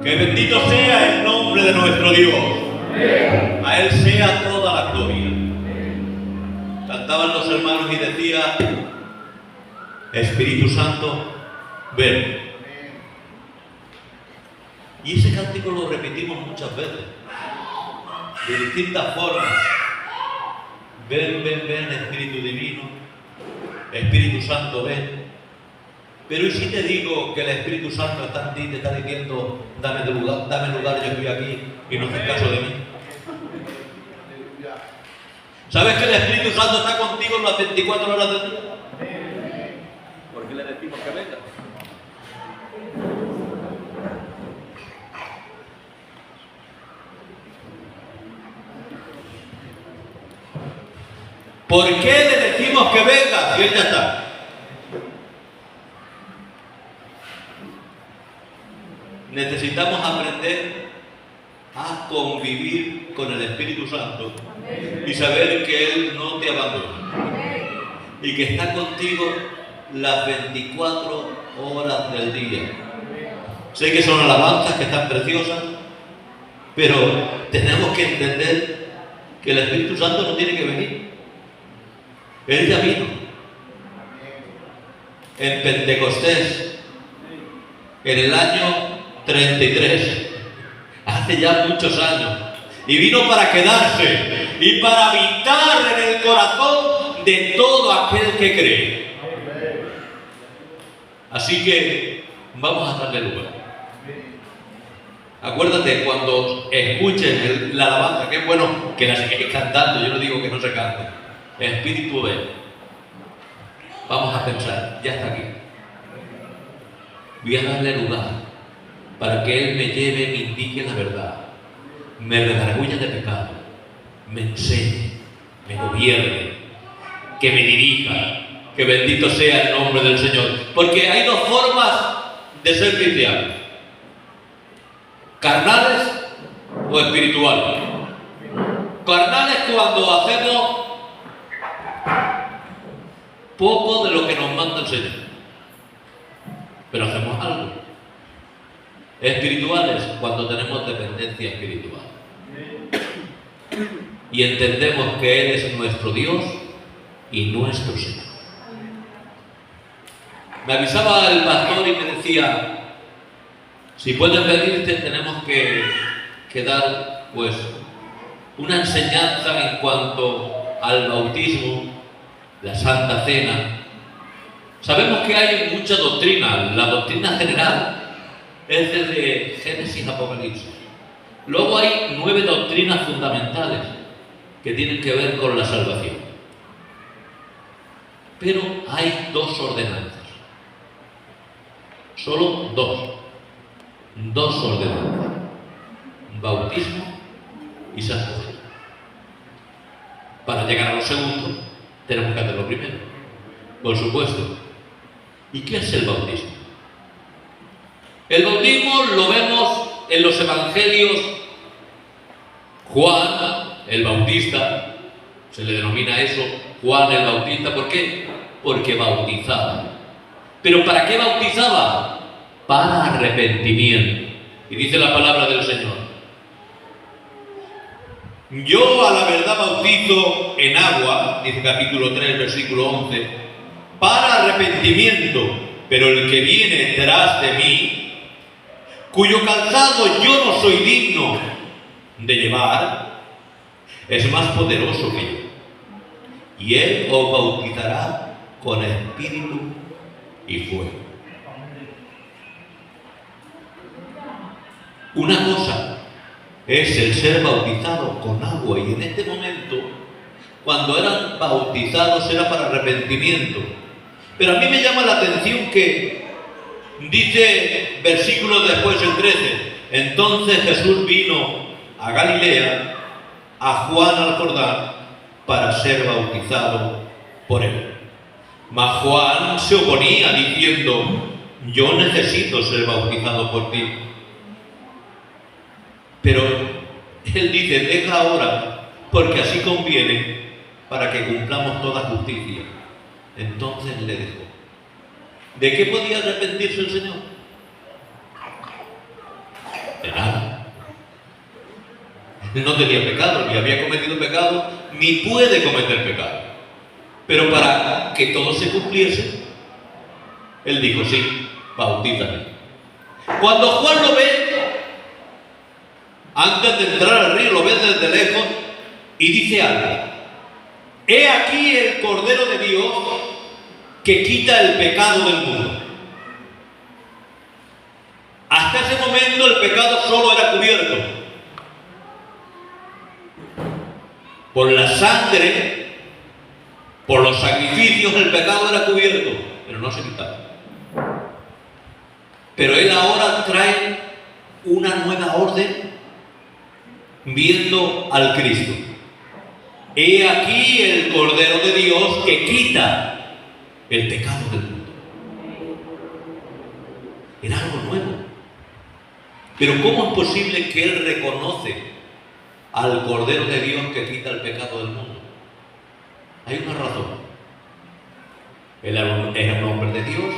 Que bendito sea el nombre de nuestro Dios. A Él sea toda la gloria. Cantaban los hermanos y decía: Espíritu Santo, ven. Y ese cántico lo repetimos muchas veces, de distintas formas. Ven, ven, ven, Espíritu Divino. Espíritu Santo, ven. Pero ¿y si te digo que el Espíritu Santo está en ti y te está diciendo: dame lugar, yo estoy aquí, y no haces caso de mí? ¿Sabes que el Espíritu Santo está contigo en las 24 horas del día? ¿Por qué le decimos que venga? ¿Por qué le decimos que venga si Él ya está? Necesitamos aprender a convivir con el Espíritu Santo y saber que Él no te abandona y que está contigo las 24 horas del día. Sé que son alabanzas que están preciosas, pero tenemos que entender que el Espíritu Santo no tiene que venir. Él ya vino en Pentecostés, en el año 33, hace ya muchos años, y vino para quedarse y para habitar en el corazón de todo aquel que cree. Así que vamos a darle lugar. Acuérdate, cuando escuchen la alabanza, que es bueno que la sigáis cantando, yo no digo que no se cante. Espíritu, ven. Vamos a pensar, ya está aquí. Voy a darle lugar para que Él me lleve, me indique la verdad, me redarguya de pecado, me enseñe, me gobierne, que me dirija, que bendito sea el nombre del Señor. Porque hay dos formas de ser cristianos: carnales o espirituales. Carnales cuando hacemos poco de lo que nos manda el Señor, pero hacemos algo. Espirituales cuando tenemos dependencia espiritual y entendemos que Él es nuestro Dios y nuestro Señor. Me avisaba el pastor y me decía: si puedes venirte, tenemos que dar pues una enseñanza en cuanto al bautismo, la Santa Cena. Sabemos que hay mucha doctrina. La doctrina general es desde Génesis a Apocalipsis. Luego hay 9 doctrinas fundamentales que tienen que ver con la salvación. Pero hay 2 ordenanzas. Solo 2. 2 ordenanzas: bautismo y santificación. Para llegar a lo segundo, tenemos que hacer lo primero, por supuesto. ¿Y qué es el bautismo? El bautismo lo vemos en los evangelios. Juan el Bautista, se le denomina eso, Juan el Bautista. ¿Por qué? Porque bautizaba. ¿Pero para qué bautizaba? Para arrepentimiento. Y dice la palabra del Señor: yo a la verdad bautizo en agua, dice capítulo 3, versículo 11, para arrepentimiento, pero el que viene tras de mí, cuyo calzado yo no soy digno de llevar, es más poderoso que yo, y Él os bautizará con espíritu y fuego. Una cosa es el ser bautizado con agua, y en este momento, cuando eran bautizados, era para arrepentimiento. Pero a mí me llama la atención que dice, versículo después, el 13, entonces Jesús vino a Galilea, a Juan al Jordán, para ser bautizado por él. Mas Juan se oponía diciendo: yo necesito ser bautizado por ti. Pero él dice: deja ahora, porque así conviene, para que cumplamos toda justicia. Entonces le dejó. ¿De qué podía arrepentirse el Señor? Él no tenía pecado, ni había cometido pecado, ni puede cometer pecado. Pero para que todo se cumpliese, él dijo, sí, bautízame. Cuando Juan lo ve, antes de entrar al río, lo ve desde lejos y dice algo. He aquí el Cordero de Dios que quita el pecado del mundo. Hasta ese momento el pecado solo era cubierto por la sangre, por los sacrificios. El pecado era cubierto, pero no se quitaba. Pero él ahora trae una nueva orden viendo al Cristo. He aquí el Cordero de Dios que quita el pecado del mundo. Era algo nuevo. Pero ¿cómo es posible que él reconoce al Cordero de Dios que quita el pecado del mundo? Hay una razón. Él era un hombre de Dios,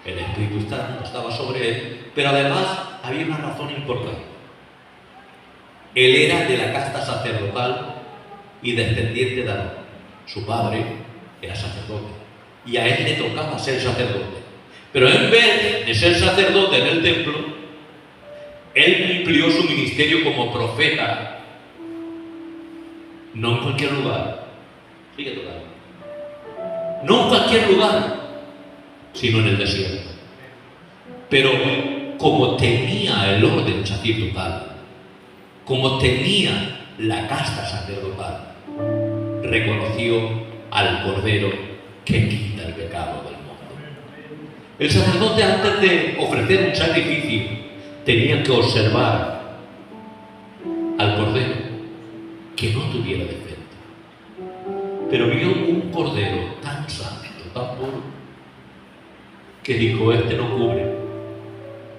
el Espíritu Santo estaba sobre él, pero además había una razón importante. Él era de la casta sacerdotal y descendiente de Aarón. Su padre era sacerdote y a él le tocaba ser sacerdote. Pero en vez de ser sacerdote en el templo, él cumplió su ministerio como profeta, no en cualquier lugar, no en cualquier lugar, sino en el desierto. Pero como tenía el orden sacerdotal, como tenía la casta sacerdotal, reconoció al Cordero que quita el pecado del mundo. El sacerdote, antes de ofrecer un sacrificio, tenía que observar al Cordero que no tuviera defecto. Pero vio un Cordero tan santo, tan puro, que dijo, este no cubre,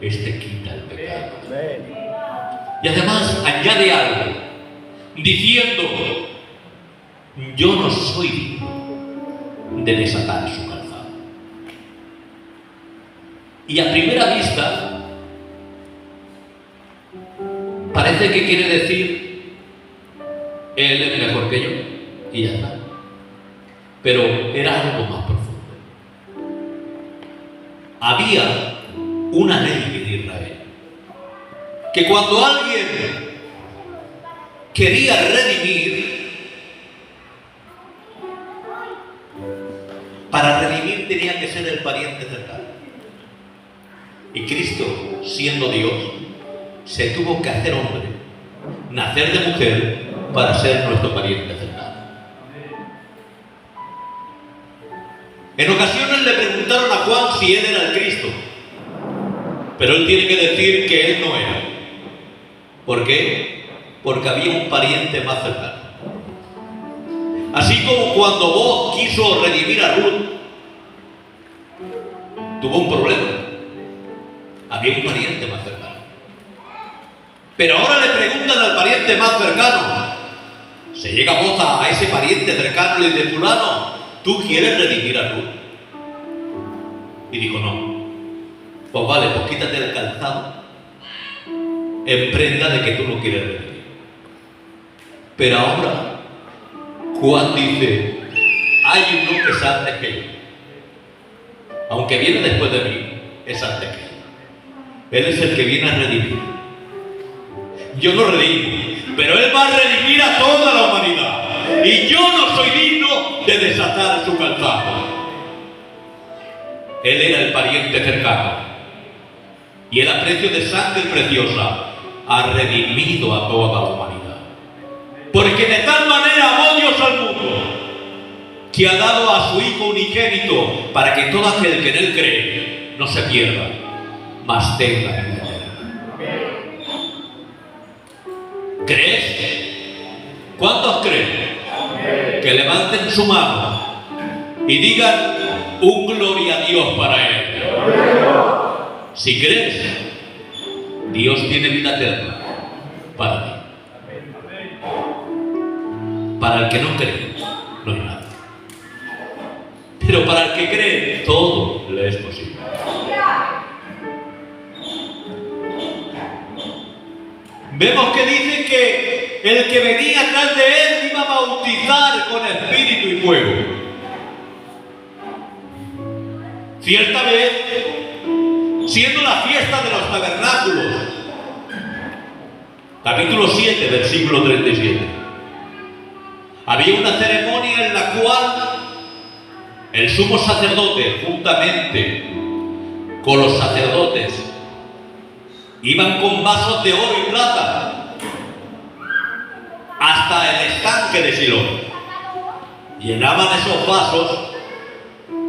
este quita el pecado. Y además añade algo, diciendo, yo no soy digno de desatar su calzado. Y a primera vista parece que quiere decir, él es mejor que yo, y ya está. Pero era algo más profundo. Había una ley en Israel, que cuando alguien quería redimir, para redimir tenía que ser el pariente cercano. Y Cristo, siendo Dios, se tuvo que hacer hombre, nacer de mujer, para ser nuestro pariente cercano. En ocasiones le preguntaron a Juan si él era el Cristo, pero él tiene que decir que él no era. ¿Por qué? Porque había un pariente más cercano. Así como cuando Boaz quiso redimir a Ruth, tuvo un problema. Había un pariente más cercano. Pero ahora le preguntan al pariente más cercano. Se llega Boaz a ese pariente cercano y le dice, fulano, ¿tú quieres redimir a Ruth? Y dijo, no. Pues vale, pues quítate el calzado en prenda de que tú no quieres redimir. Pero ahora Juan dice, hay uno que es antes que yo. Aunque viene después de mí, es antes que yo. Él es el que viene a redimir. Yo no redimo, pero Él va a redimir a toda la humanidad. Y yo no soy digno de desatar su calzado. Él era el pariente cercano. Y el aprecio de sangre preciosa ha redimido a toda la humanidad. Porque de tal manera amó Dios al mundo, que ha dado a su Hijo unigénito, para que todo aquel que en Él cree no se pierda, mas tenga vida eterna. ¿Crees? ¿Cuántos creen? Que levanten su mano y digan un gloria a Dios para Él. Si crees, Dios tiene vida eterna para ti. Para el que no cree, no hay nada. Pero para el que cree, todo le es posible. Vemos que dice que que el que venía atrás de él iba a bautizar con espíritu y fuego. Cierta vez, siendo la fiesta de los tabernáculos, capítulo 7, versículo 37, había una ceremonia en la cual el sumo sacerdote, juntamente con los sacerdotes, iban con vasos de oro y plata hasta el estanque de Siloé. Llenaban esos vasos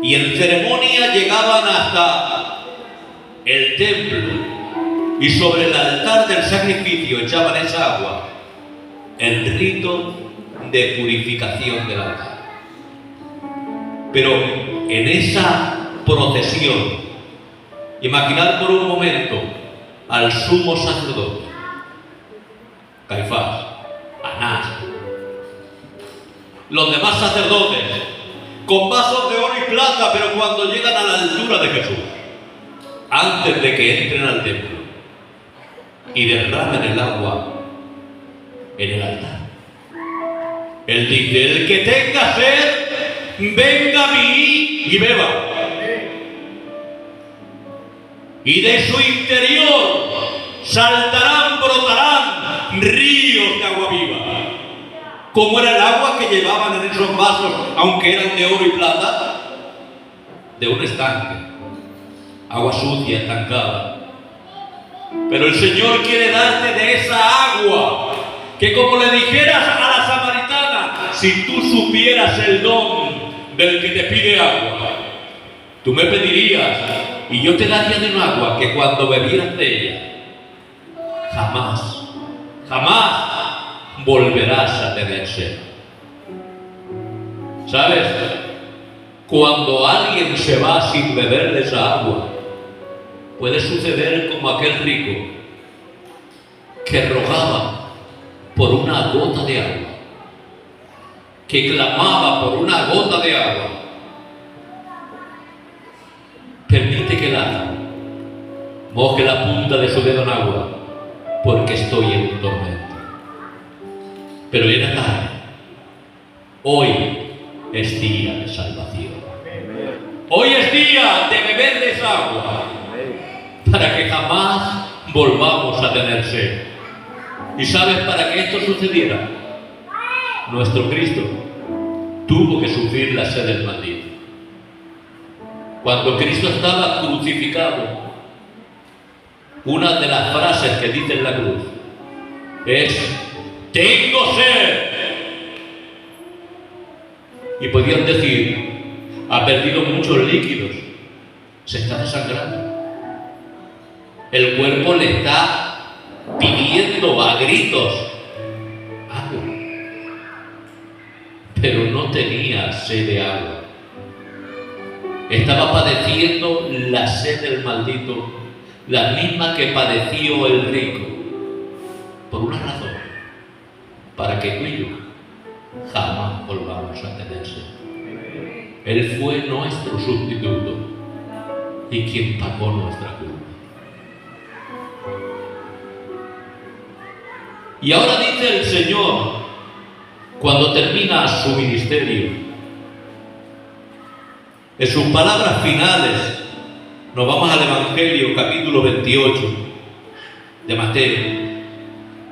y en ceremonia llegaban hasta el templo y sobre el altar del sacrificio echaban esa agua, el rito de purificación del altar. Pero en esa procesión, imaginar por un momento al sumo sacerdote, Caifás, Anás, los demás sacerdotes, con vasos de oro y plata, pero cuando llegan a la altura de Jesús, antes de que entren al templo y derramen el agua en el altar, Él dice: el que tenga sed, venga a mí y beba. Y de su interior saltarán, brotarán ríos de agua viva. ¿Cómo era el agua que llevaban en esos vasos, aunque eran de oro y plata? De un estanque, agua sucia, estancada. Pero el Señor quiere darte de esa agua, que como le dijeras a la samaritana, si tú supieras el don del que te pide agua, tú me pedirías y yo te daría de un agua que cuando bebieras de ella, jamás, jamás volverás a tener sed. ¿Sabes? Cuando alguien se va sin beber de esa agua, puede suceder como aquel rico que rogaba por una gota de agua, que clamaba por una gota de agua. Permite que el agua moje la punta de su dedo en agua, porque estoy en un tormento. Pero era tarde. Hoy es día de salvación. Hoy es día de beber de esa agua, para que jamás volvamos a tener sed. ¿Y sabes para que esto sucediera? Nuestro Cristo tuvo que sufrir la sed del maldito. Cuando Cristo estaba crucificado, una de las frases que dice en la cruz es: tengo sed. Y podían decir: ha perdido muchos líquidos, se está desangrando. El cuerpo le está pidiendo a gritos agua, pero no tenía sed de agua. Estaba padeciendo la sed del maldito, la misma que padeció el rico, por una razón: para que tú y yo jamás volvamos a tener sed. Él fue nuestro sustituto y quien pagó nuestra culpa. Y ahora dice el Señor, cuando termina su ministerio, en sus palabras finales, nos vamos al Evangelio, capítulo 28 de Mateo,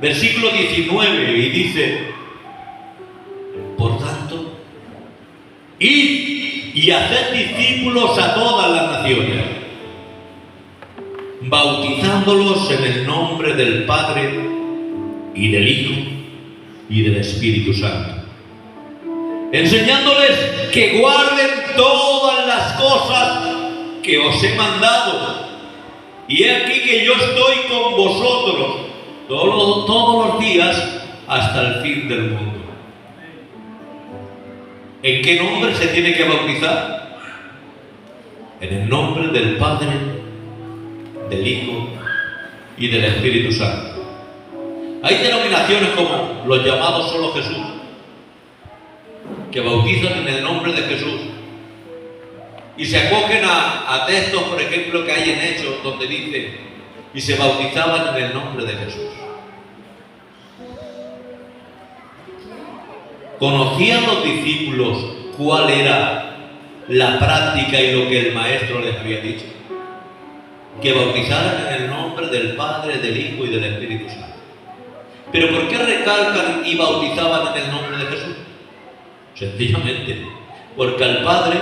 versículo 19, y dice: por tanto, id y haced discípulos a todas las naciones, bautizándolos en el nombre del Padre y del Hijo y del Espíritu Santo, enseñándoles que guarden todas las cosas que os he mandado. Y he aquí que yo estoy con vosotros todos los días hasta el fin del mundo. ¿En qué nombre se tiene que bautizar? En el nombre del Padre, del Hijo y del Espíritu Santo. Hay denominaciones como los llamados solo Jesús, que bautizan en el nombre de Jesús y se acogen a textos, por ejemplo, que hay en Hechos, donde dice: y se bautizaban en el nombre de Jesús. ¿Conocían los discípulos cuál era la práctica y lo que el Maestro les había dicho? Que bautizaran en el nombre del Padre, del Hijo y del Espíritu Santo. ¿Pero por qué recalcan y bautizaban en el nombre de Jesús? Sencillamente, porque al Padre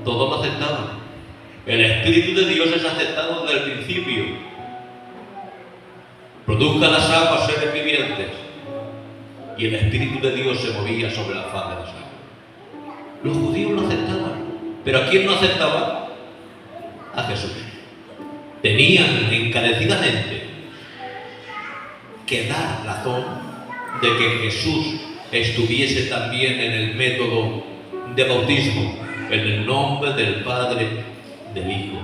todos lo aceptaban. El Espíritu de Dios es aceptado desde el principio. Produzca las aguas seres vivientes. Y el Espíritu de Dios se movía sobre la faz de las aguas. Los judíos lo aceptaban. ¿Pero a quién no aceptaban? A Jesús. Tenían encarecidamente que dar razón de que Jesús estuviese también en el método de bautismo, en el nombre del Padre, del Hijo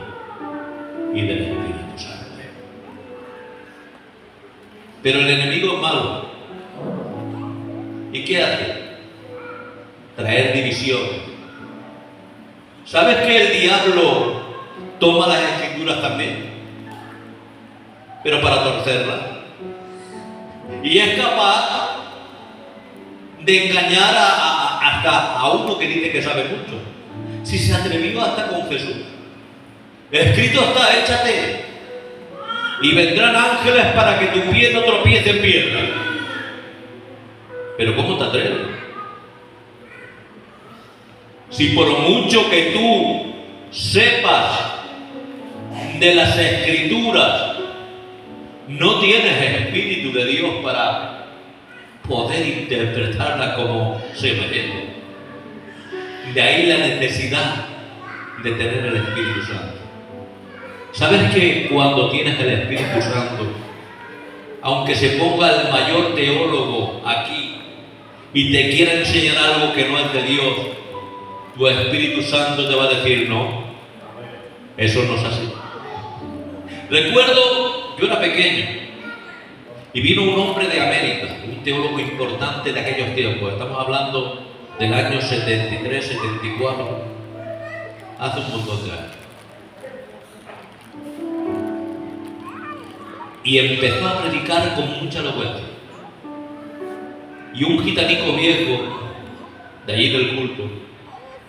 y del Espíritu Santo. Pero el enemigo es malo. ¿Y qué hace? Traer división. ¿Sabes que el diablo toma las escrituras también? Pero para torcerlas. Y es capaz de engañar hasta a uno que dice que sabe mucho. Si se atrevió hasta con Jesús. Escrito está, échate. Y vendrán ángeles para que tu pie no tropiece en piedra. Pero ¿cómo te atreves? Si por mucho que tú sepas de las Escrituras, no tienes el Espíritu de Dios para poder interpretarla como se merece. De ahí la necesidad de tener el Espíritu Santo. ¿Sabes que cuando tienes el Espíritu Santo, aunque se ponga el mayor teólogo aquí y te quiera enseñar algo que no es de Dios, tu Espíritu Santo te va a decir no? Eso no es así. Recuerdo, yo era pequeño y vino un hombre de América, un teólogo importante de aquellos tiempos. Estamos hablando del año 73, 74, hace un montón de años. Y empezó a predicar con mucha elocuencia. Y un gitanico viejo de allí del culto,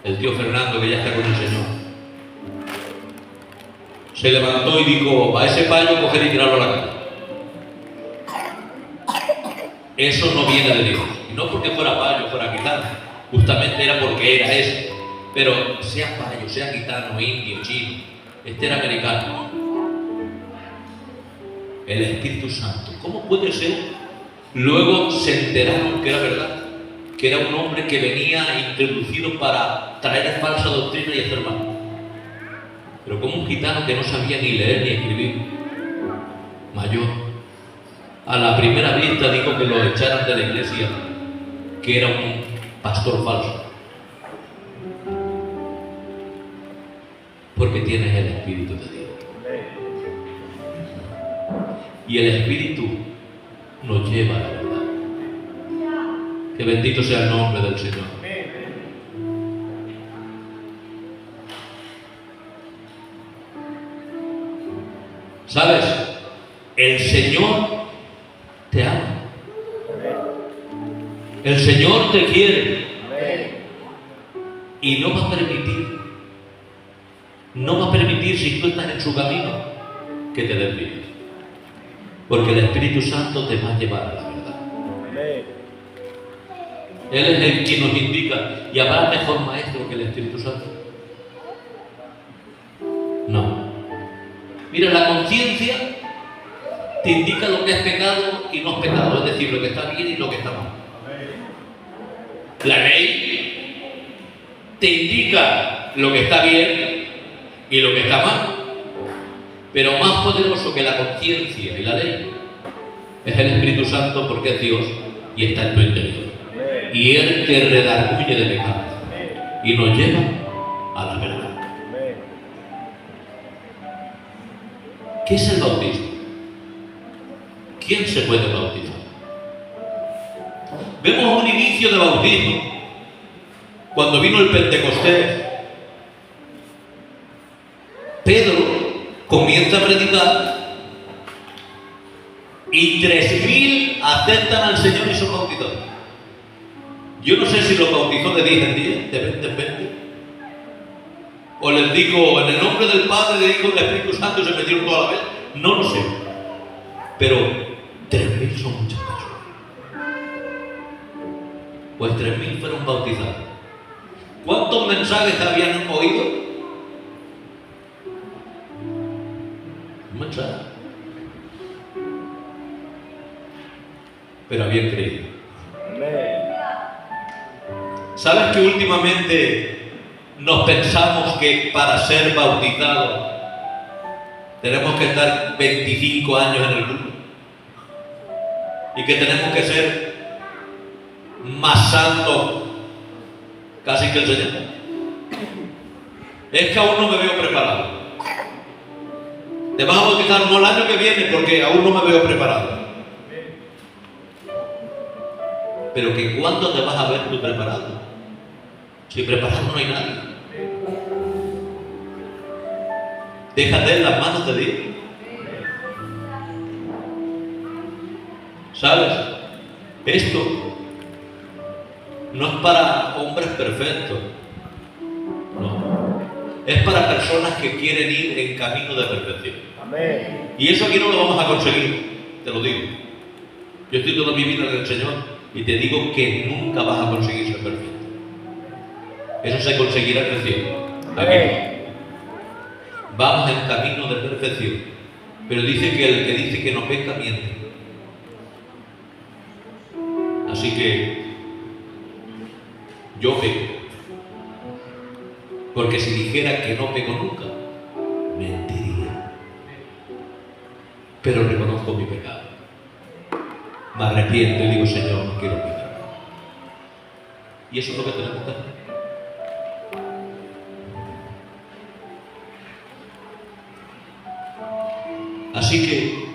el tío Fernando, que ya está con el Señor, se levantó y dijo: a ese payo coger y tirarlo a la cara. Eso no viene de Dios. Y no porque fuera payo, fuera gitano, justamente era porque era eso. Pero sea payo, sea gitano, indio, chino, este era americano. El Espíritu Santo, ¿cómo puede ser? Luego se enteraron que era verdad, que era un hombre que venía introducido para traer falsa doctrina y hacer mal. Pero como un gitano que no sabía ni leer ni escribir, mayor, a la primera vista dijo que lo echaran de la iglesia, que era un pastor falso. Porque tienes el Espíritu de Dios. Y el Espíritu nos lleva a la verdad. Que bendito sea el nombre del Señor. ¿Sabes? El Señor te ama. El Señor te quiere. Y no va a permitir, si tú estás en su camino, que te desvíes. Porque el Espíritu Santo te va a llevar a la verdad. Él es el que nos indica. ¿Y habrá mejor maestro que el Espíritu Santo? No. Mira, la conciencia te indica lo que es pecado y no es pecado, es decir, lo que está bien y lo que está mal. La ley te indica lo que está bien y lo que está mal. Pero más poderoso que la conciencia y la ley es el Espíritu Santo, porque es Dios y está en tu interior. Y Él te redarguye de pecado y nos lleva a la verdad. ¿Qué es el bautismo? ¿Quién se puede bautizar? Vemos un inicio de bautismo cuando vino el Pentecostés. Pedro comienza a predicar y 3000 aceptan al Señor y son bautizados. Yo no sé si los bautizó de 10 en 10, de 20 en 20. O les digo, en el nombre del Padre, del Hijo y del Espíritu Santo, y se metieron toda la vez. No lo sé. Pero 3.000 son muchas personas. Pues 3.000 fueron bautizados. ¿Cuántos mensajes habían oído? Un mensaje. Pero habían creído. ¿Sabes que últimamente nos pensamos que para ser bautizados tenemos que estar 25 años en el mundo? Y que tenemos que ser más santos casi que el Señor. Es que aún no me veo preparado. Te vas a bautizar no el año que viene porque aún no me veo preparado. Pero que cuando te vas a ver tú preparado. Si preparado no hay nadie. Déjate en las manos de Dios. ¿Sabes? Esto no es para hombres perfectos. No. Es para personas que quieren ir en camino de perfección. Amén. Y eso aquí no lo vamos a conseguir, te lo digo. Yo estoy toda mi vida en el Señor y te digo que nunca vas a conseguir ser perfecto. Eso se conseguirá en el cielo. Aquí. Vamos en camino de perfección. Pero dice que el que dice que no peca miente. Así que yo peco. Porque si dijera que no peco nunca, mentiría. Pero reconozco mi pecado. Me arrepiento y digo, Señor, no quiero pecar. Y eso es lo que tenemos que hacer. Así que,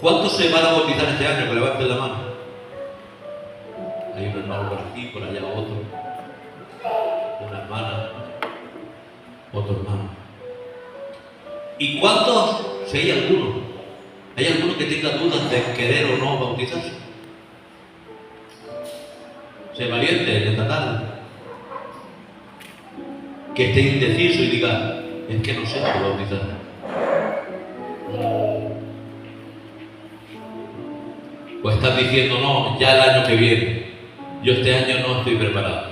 ¿cuántos se van a bautizar este año? Que levanten la mano. Hay un hermano por aquí, por allá otro. Una hermana, otro hermano. ¿Y cuántos? Si hay alguno que tenga dudas de querer o no bautizarse. Sea valiente en esta tarde. Que esté indeciso y diga, es que no sé si bautizarme. O estás diciendo, no, ya el año que viene. Yo este año no estoy preparado.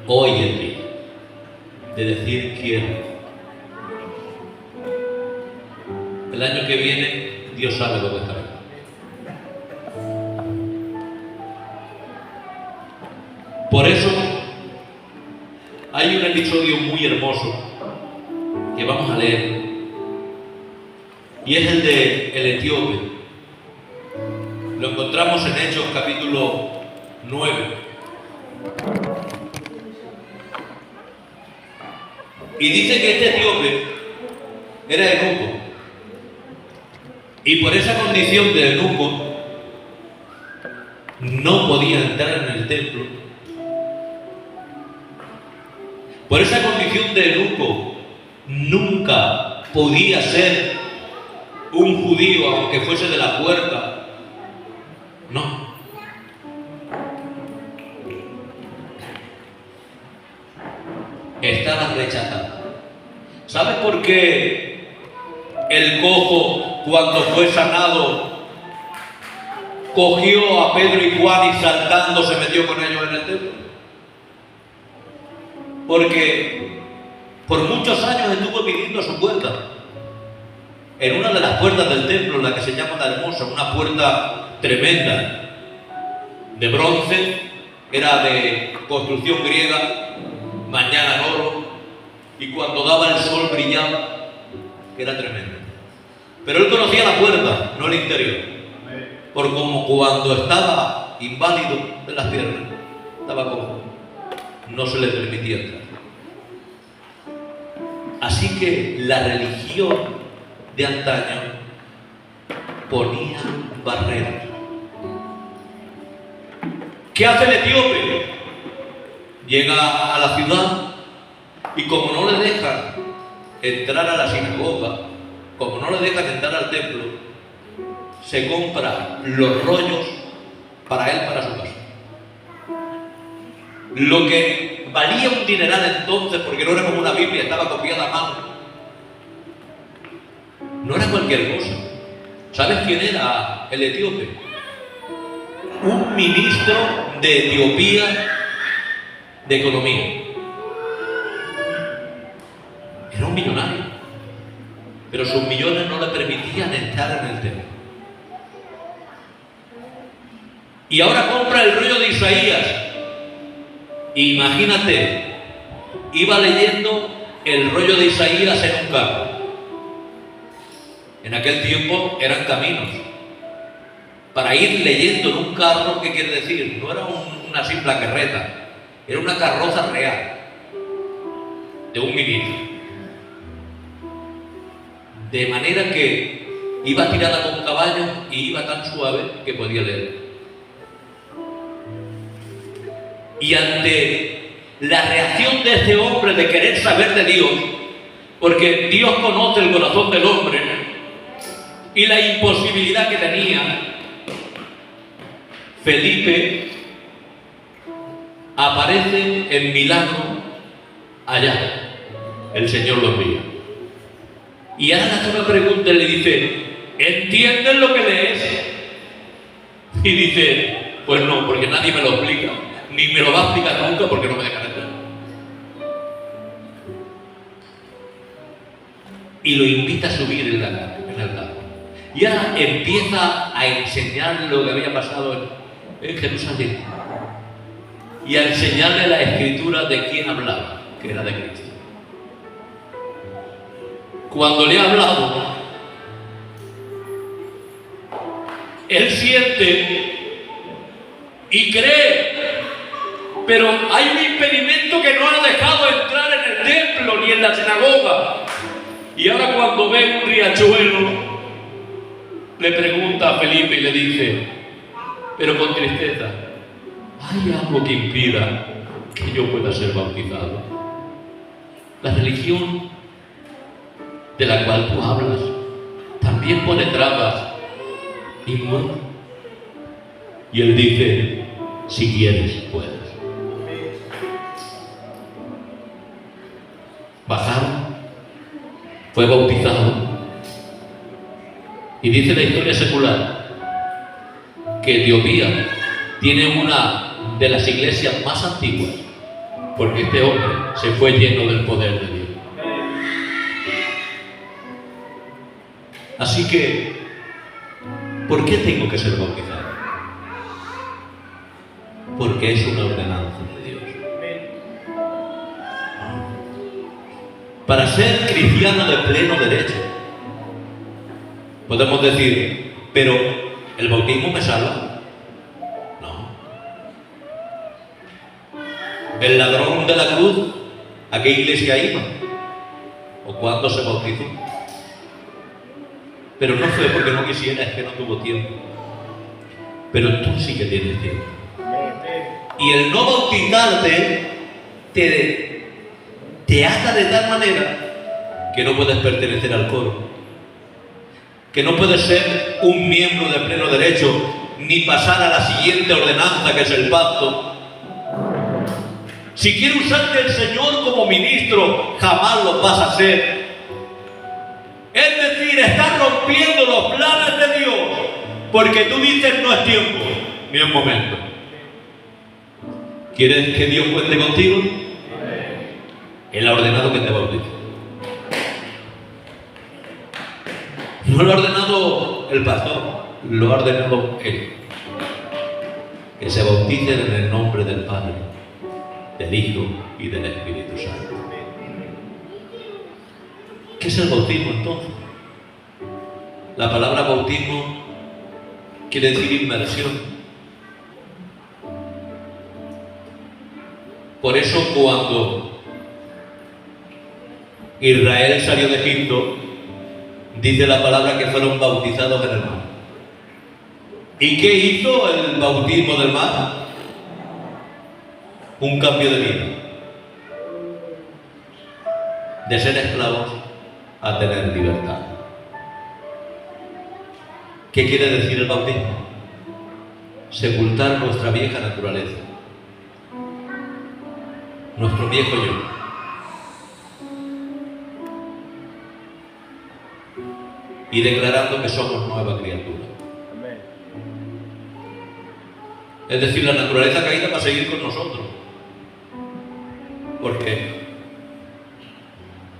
Hoy es día de decir quiero. El año que viene, Dios sabe dónde estará. Por eso, hay un episodio muy hermoso que vamos a leer. Y es el de el etíope. Lo encontramos en Hechos capítulo 9. Y dice que este etíope era eunuco. Y por esa condición de eunuco no podía entrar en el templo. Por esa condición de eunuco nunca podía ser un judío, aunque fuese de la puerta. No. Estaba rechazado. ¿Sabes por qué el cojo, cuando fue sanado, cogió a Pedro y Juan y saltando se metió con ellos en el templo? Porque por muchos años estuvo pidiendo a su puerta. En una de las puertas del templo, la que se llama la Hermosa, una puerta tremenda, de bronce, era de construcción griega, mañana en oro, y cuando daba el sol brillaba, que era tremendo. Pero él conocía la puerta, no el interior, por como cuando estaba inválido de las piernas, estaba cojo, no se le permitía entrar. Así que la religión de antaño ponía barreras. ¿Qué hace el etíope? Llega a la ciudad y como no le dejan entrar a la sinagoga, como no le dejan entrar al templo, se compra los rollos para él, para su casa. Lo que valía un dineral entonces, porque no era como una Biblia, estaba copiada a mano, no era cualquier cosa. ¿Sabes quién era el etíope? Un ministro de Etiopía de economía. Era un millonario, pero sus millones no le permitían entrar en el templo. Y ahora compra el rollo de Isaías. Imagínate, iba leyendo el rollo de Isaías en un carro. En aquel tiempo eran caminos. Para ir leyendo en un carro, ¿qué quiere decir? No era una simple carreta, era una carroza real de un ministro. De manera que iba tirada con caballos y iba tan suave que podía leer. Y ante la reacción de este hombre de querer saber de Dios, porque Dios conoce el corazón del hombre y la imposibilidad que tenía, Felipe aparece en milagro allá. El Señor lo envía. Y ahora le hace una pregunta y le dice: ¿entiendes lo que lees? Y dice: pues no, porque nadie me lo explica. Ni me lo va a explicar nunca porque no me dejan entrar. Y lo invita a subir en el carro. Y ahora empieza a enseñarle lo que había pasado en Jerusalén. Y a enseñarle la escritura de quién hablaba, que era de Cristo. Cuando le ha hablado, él siente y cree. Pero hay un impedimento que no ha dejado entrar en el templo ni en la sinagoga. Y ahora cuando ve un riachuelo, le pregunta a Felipe y le dice, pero con tristeza: ¿hay algo que impida que yo pueda ser bautizado? La religión de la cual tú hablas también pone trabas y muere. Y él dice: si quieres, puedes. Bajaron, fue bautizado, y dice la historia secular que Etiopía tiene una de las iglesias más antiguas, porque este hombre se fue lleno del poder de Dios. Así que, ¿por qué tengo que ser bautizado? Porque es una ordenanza de Dios. Para ser cristiano de pleno derecho, podemos decir, pero ¿el bautismo me salva? No. ¿El ladrón de la cruz a qué iglesia iba? ¿O cuándo se bautizó? Pero no fue porque no quisiera, es que no tuvo tiempo. Pero tú sí que tienes tiempo. Y el no bautizarte te ata de tal manera que no puedes pertenecer al coro, que no puedes ser un miembro de pleno derecho, ni pasar a la siguiente ordenanza, que es el pacto. Si quiere usarte el Señor como ministro, jamás lo vas a hacer. Es decir, estás rompiendo los planes de Dios, porque tú dices: no es tiempo, ni es momento. ¿Quieres que Dios cuente contigo? Él ha ordenado que te bautices. No lo ha ordenado el pastor, lo ha ordenado Él. Que se bauticen en el nombre del Padre, del Hijo y del Espíritu Santo. ¿Qué es el bautismo entonces? La palabra bautismo quiere decir inmersión. Por eso cuando Israel salió de Egipto, dice la palabra que fueron bautizados en el mar. ¿Y qué hizo el bautismo del mar? Un cambio de vida. De ser esclavos a tener libertad. ¿Qué quiere decir el bautismo? sepultar nuestra vieja naturaleza, nuestro viejo yo. Y declarando que somos nueva criatura. Es decir, la naturaleza caída va a seguir con nosotros. Porque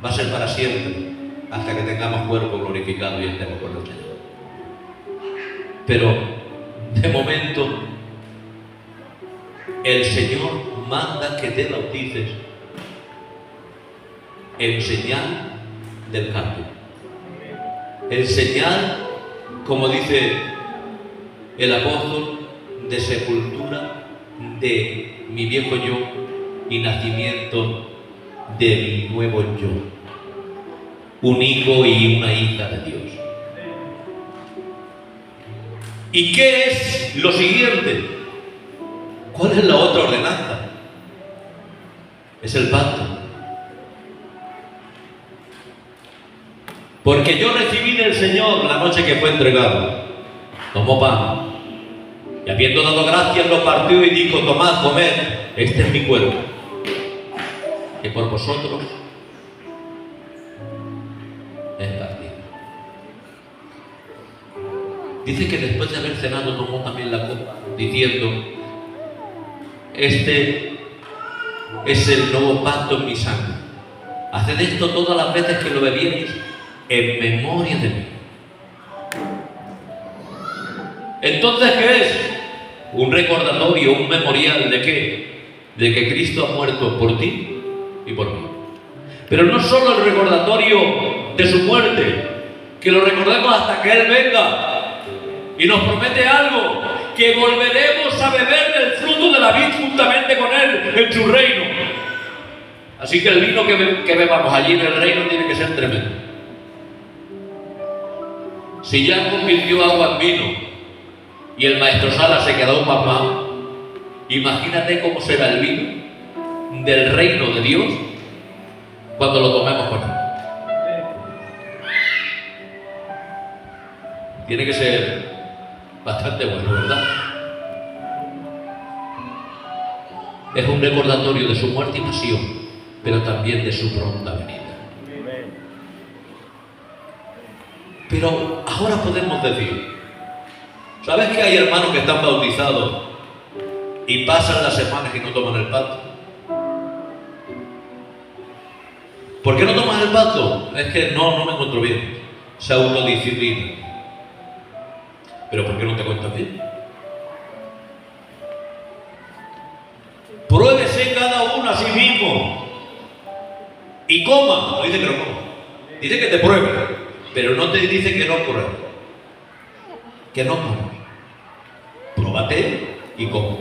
va a ser para siempre, hasta que tengamos cuerpo glorificado y estemos con el Señor. Pero, de momento, el Señor manda que te bautices en señal del cambio. En señal, como dice el apóstol, de sepultura de mi viejo yo y nacimiento de mi nuevo yo, un hijo y una hija de Dios. ¿Y qué es lo siguiente? ¿Cuál es la otra ordenanza? Es el pacto. Porque yo recibí del Señor la noche que fue entregado. Tomó pan y habiendo dado gracias lo partió y dijo: tomad, comed, este es mi cuerpo, que por vosotros es partido. Dice que después de haber cenado tomó también la copa, diciendo: este es el nuevo pacto en mi sangre. Haced esto todas las veces que lo bebiereis en memoria de mí. Entonces, ¿qué es? Un recordatorio, un memorial ¿de qué? De que Cristo ha muerto por ti y por mí. Pero no solo el recordatorio de su muerte, que lo recordemos hasta que Él venga y nos promete algo, que volveremos a beber del fruto de la vid juntamente con Él en su reino. Así que el vino que bebamos allí en el reino tiene que ser tremendo. Si ya convirtió agua en vino y el maestro Sala se quedó pasmado, imagínate cómo será el vino del reino de Dios cuando lo tomemos con Él. Tiene que ser bastante bueno, ¿verdad? Es un recordatorio de su muerte y pasión, pero también de su pronta venida. Pero ahora podemos decir, ¿sabes que hay hermanos que están bautizados y pasan las semanas y no toman el pacto? ¿Por qué no tomas el pacto? Es que no me encuentro bien. Se autodisciplina. ¿Pero por qué no te cuentas bien? Pruébese cada uno a sí mismo y coma. No dice que no coma, dice que te pruebe, pero no te dice que no pruebe, que no coma. Pruébate y coma.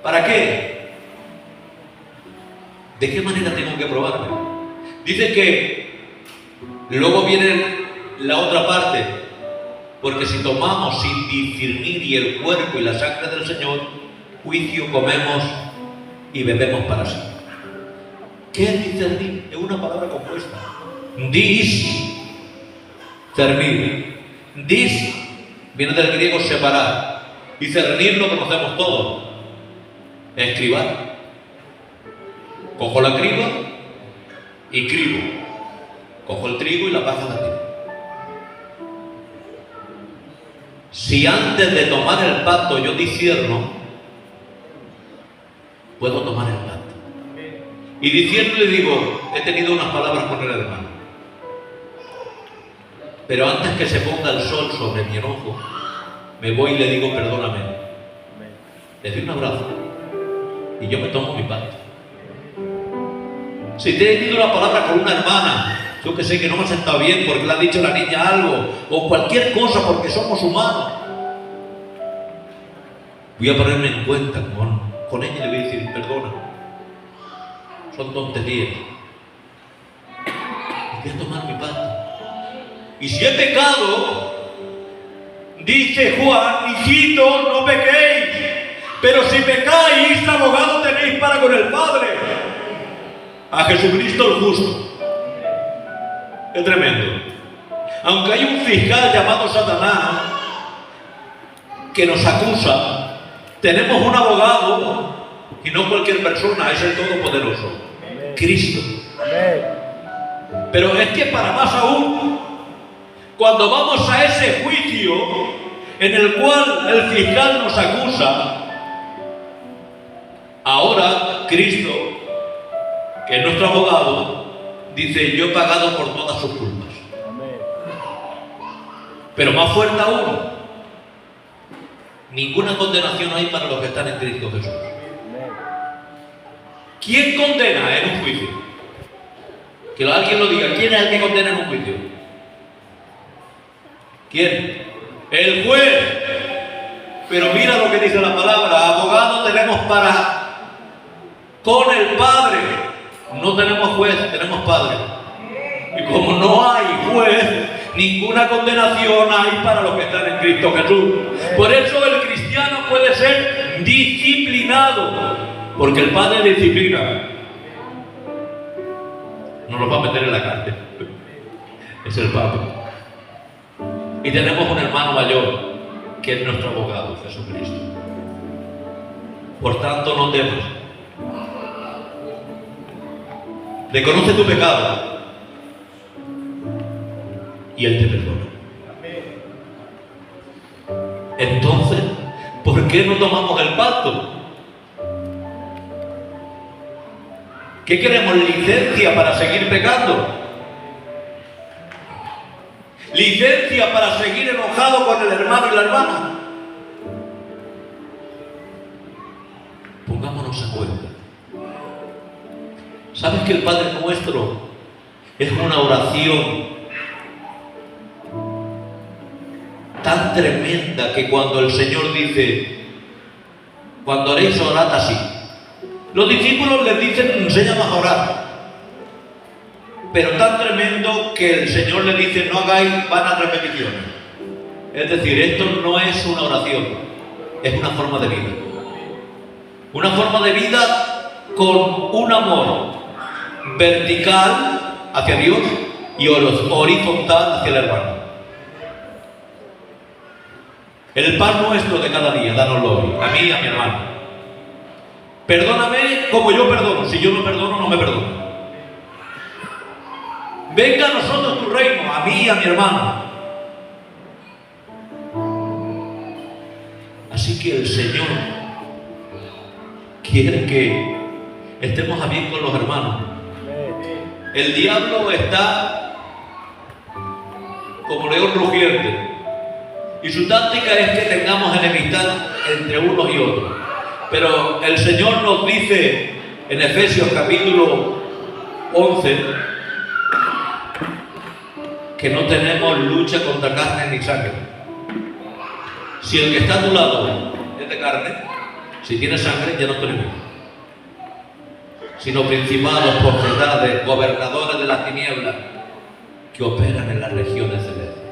¿Para qué? ¿De qué manera tengo que probarme? Dice que luego viene la otra parte, porque si tomamos sin discernir y el cuerpo y la sangre del Señor, juicio comemos y bebemos para sí. ¿Qué es discernir? Es una palabra compuesta. Discernir. Dis viene del griego separar. Discernir lo conocemos todos. Escribar. Cojo la criba y cribo. Cojo el trigo y la paja la tiro. Si antes de tomar el pacto yo discierno, puedo tomar el pacto. Y diciendo le digo, he tenido unas palabras con el hermano, pero antes que se ponga el sol sobre mi enojo, me voy y le digo perdóname. Le doy un abrazo y yo me tomo mi pacto. Si te he tenido una palabra con una hermana, yo que sé que no me ha sentado bien porque le ha dicho a la niña algo, o cualquier cosa porque somos humanos, voy a ponerme en cuenta con ella y le voy a decir perdona, son tonterías, voy a tomar mi pacto. Y si he pecado, dice Juan, hijitos, no pequéis, pero si pecáis, abogado tenéis para con el Padre, a Jesucristo el justo. Es tremendo. Aunque hay un fiscal llamado Satanás que nos acusa, tenemos un abogado, y no cualquier persona, es el Todopoderoso, Cristo. Pero es que para más aún, cuando vamos a ese juicio en el cual el fiscal nos acusa, ahora Cristo, que es nuestro abogado, dice: yo he pagado por todas sus culpas. Pero más fuerte aún, ninguna condenación hay para los que están en Cristo Jesús. ¿Quién condena en un juicio? Que alguien lo diga. ¿Quién es el que condena en un juicio? ¿Quién? El juez. Pero mira lo que dice la palabra: abogado tenemos con el Padre. No tenemos juez, tenemos Padre. Y como no hay juez, ninguna condenación hay para los que están en Cristo Jesús. Por eso el cristiano puede ser disciplinado, porque el Padre disciplina. No nos va a meter en la cárcel. Es el Papa. Y tenemos un hermano mayor, que es nuestro abogado, Jesucristo. Por tanto, no temas. Reconoce tu pecado y Él te perdona. Entonces, ¿por qué no tomamos el pacto? ¿Qué queremos? ¿Licencia para seguir pecando? ¿Licencia para seguir enojado con el hermano y la hermana? Pongámonos a cuenta. ¿Sabes que el Padre Nuestro es una oración tan tremenda que cuando el Señor dice: cuando haréis orad así? Los discípulos les dicen: enséñanos a orar. Pero tan tremendo que el Señor les dice: no hagáis vanas repeticiones. Es decir, esto no es una oración, es una forma de vida. Una forma de vida con un amor vertical hacia Dios y horizontal hacia el hermano. El pan nuestro de cada día, dánoslo hoy, a mí y a mi hermano. Perdóname como yo perdono. Si yo no perdono, no me perdono. Venga a nosotros tu reino, a mí y a mi hermano. Así que el Señor quiere que estemos a bien con los hermanos. El diablo está como león rugiente y su táctica es que tengamos enemistad entre unos y otros. Pero el Señor nos dice en Efesios capítulo 11 que no tenemos lucha contra carne ni sangre. Si el que está a tu lado es de carne, si tiene sangre ya no tenemos. Sino principados, potestades, gobernadores de las tinieblas que operan en las regiones celestes.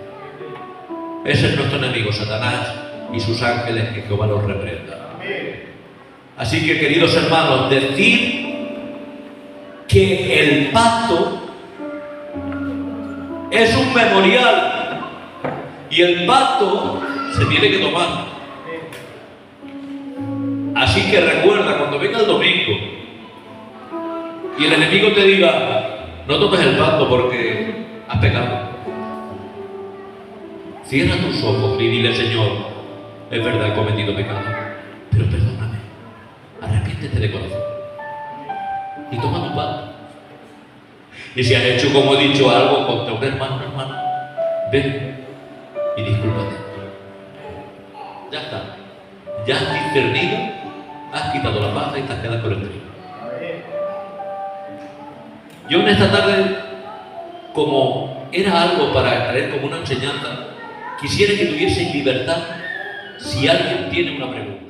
Ese es nuestro enemigo, Satanás y sus ángeles, que Jehová los reprenda. Así que, queridos hermanos, decir que el pacto es un memorial y el pacto se tiene que tomar. Así que recuerda, cuando venga el domingo y el enemigo te diga: no tomes el pacto porque has pecado, cierra tus ojos y dile: Señor, es verdad, he cometido pecado, pero perdóname, arrepiéntete de corazón y toma tu pacto. Y si has hecho, como he dicho, algo contra un hermano, ven y discúlpate. Ya está, ya has discernido, has quitado la paja y te has quedado con el trigo. Yo en esta tarde, como era algo para traer como una enseñanza, quisiera que tuvieseis libertad si alguien tiene una pregunta.